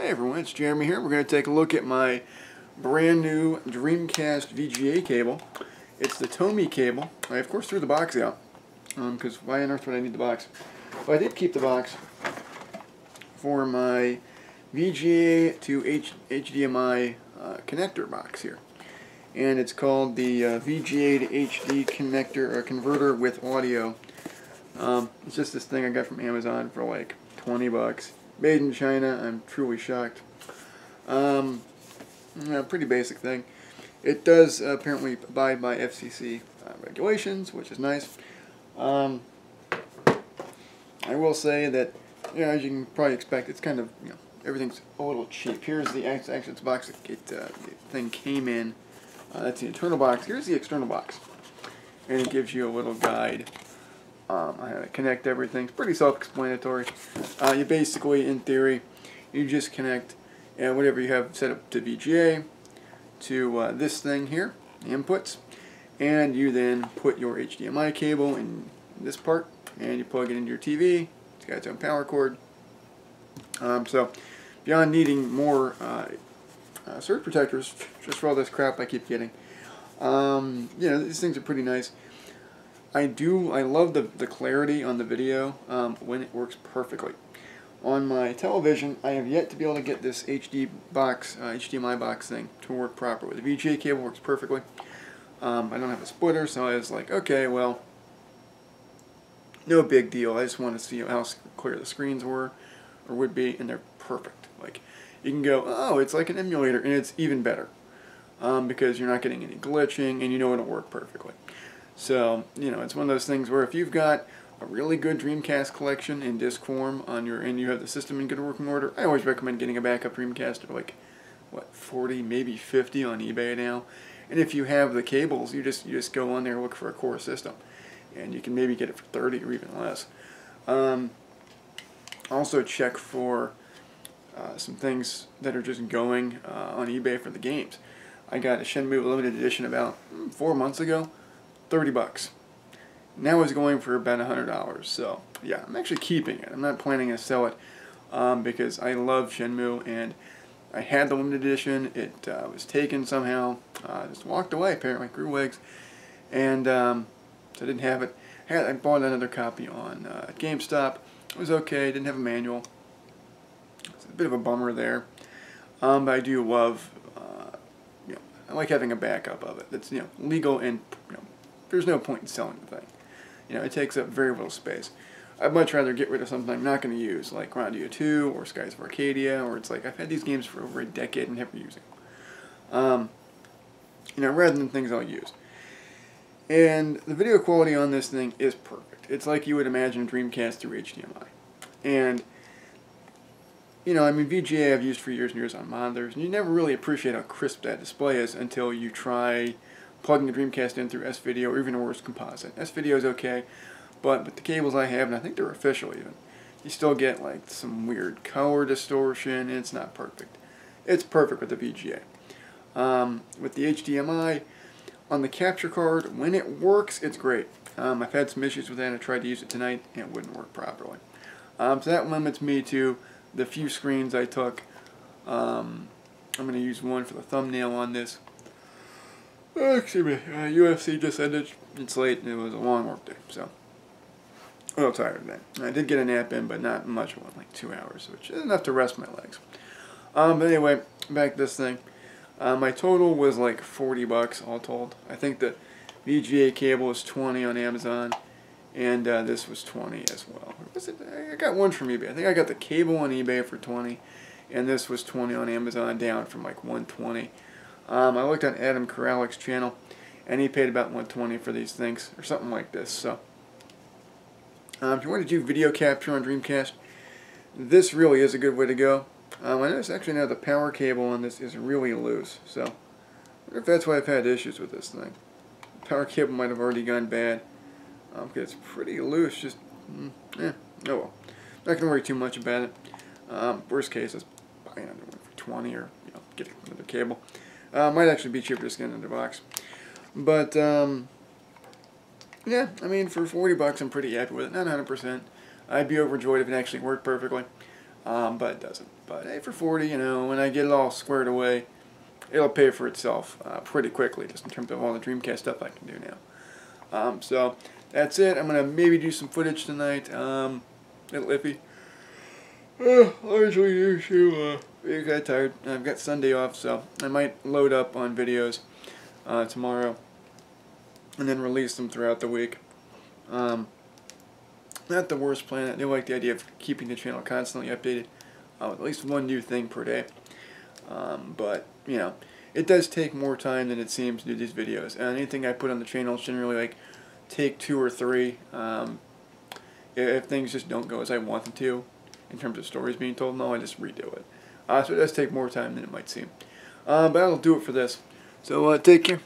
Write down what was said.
Hey everyone, it's Jeremy here. We're going to take a look at my brand new Dreamcast VGA cable. It's the Tomee cable. I of course threw the box out because why on earth would I need the box? But I did keep the box for my VGA to HDMI connector box here. And it's called the VGA to HD connector or converter with audio. It's just this thing I got from Amazon for like 20 bucks. Made in China. I'm truly shocked. Pretty basic thing. It does apparently abide by FCC regulations, which is nice. I will say that, as you can probably expect, it's kind of, everything's a little cheap. Here's the actual box that the thing came in. That's the internal box. Here's the external box, and it gives you a little guide on how to connect everything. It's pretty self-explanatory. You basically, in theory, you just connect whatever you have set up to VGA to this thing here, the inputs, and you then put your HDMI cable in this part, and you plug it into your TV. It's got its own power cord. So, beyond needing more surge protectors, just for all this crap I keep getting, these things are pretty nice. I love the clarity on the video when it works perfectly. On my television, I have yet to be able to get this HDMI box thing to work properly. The VGA cable works perfectly. I don't have a splitter, so I was like, okay, well, no big deal. I just want to see how clear the screens were, or would be, and they're perfect. Like, you can go, oh, it's like an emulator, and it's even better because you're not getting any glitching, and you know it'll work perfectly. So, it's one of those things where if you've got a really good Dreamcast collection in disc form and you have the system in good working order, I always recommend getting a backup Dreamcast for like, what, 40, maybe 50 on eBay now. And if you have the cables, you just go on there and look for a core system. And you can maybe get it for 30 or even less. Also check for some things that are just going on eBay for the games. I got a Shenmue limited edition about 4 months ago. 30 bucks. Now it's going for about $100. So yeah, I'm actually keeping it. I'm not planning to sell it because I love Shenmue, and I had the limited edition. It was taken somehow. Just walked away apparently, grew legs, and so I didn't have it. I bought another copy on GameStop. It was okay. Didn't have a manual. It's a bit of a bummer there, but I do love. I like having a backup of it. That's legal and there's no point in selling the thing. It takes up very little space. I'd much rather get rid of something I'm not going to use, like Grandia 2 or Skies of Arcadia, or it's like I've had these games for over a decade and never using them. Rather than things I'll use. And the video quality on this thing is perfect. It's like you would imagine Dreamcast through HDMI. And, VGA I've used for years and years on monitors, and you never really appreciate how crisp that display is until you try plugging the Dreamcast in through S-Video, or even worse, composite. S-Video is okay, but with the cables I have, and I think they're official even, you still get like some weird color distortion, and it's not perfect. It's perfect with the VGA. With the HDMI, on the capture card, when it works, it's great. I've had some issues with that. I tried to use it tonight, and it wouldn't work properly. So that limits me to the few screens I took. I'm going to use one for the thumbnail on this. Excuse me, UFC just ended. It's late and it was a long work day, so a little tired today. I did get a nap in, but not much one, like 2 hours, which is enough to rest my legs. But anyway, back to this thing. My total was like 40 bucks all told. I think the VGA cable was 20 on Amazon, and this was 20 as well. Or was it? I got one from eBay. I think I got the cable on eBay for 20, and this was 20 on Amazon, down from like 120. I looked on Adam Karalik's channel, and he paid about $120 for these things, or something like this. So, if you want to do video capture on Dreamcast, this really is a good way to go. I notice actually now the power cable on this is really loose, so I wonder if that's why I've had issues with this thing. The power cable might have already gone bad, because it's pretty loose. Just, oh well. Not going to worry too much about it. Worst case is buying another one for 20, or get another cable. Might actually be cheaper just getting another box. But, yeah, I mean, for 40 bucks, I'm pretty happy with it. Not 100%. I'd be overjoyed if it actually worked perfectly. but it doesn't. But hey, for 40, you know, when I get it all squared away, it'll pay for itself pretty quickly, just in terms of all the Dreamcast stuff I can do now. So that's it. I'm gonna maybe do some footage tonight. A little iffy. Largely due to I got tired. I've got Sunday off, so I might load up on videos tomorrow and then release them throughout the week. Not the worst plan. I do like the idea of keeping the channel constantly updated with at least one new thing per day. But, you know, it does take more time than it seems to do these videos. And anything I put on the channel is generally like take 2 or 3. If things just don't go as I want them to, in terms of stories being told, no, I just redo it. So it does take more time than it might seem. But that'll do it for this. So take care.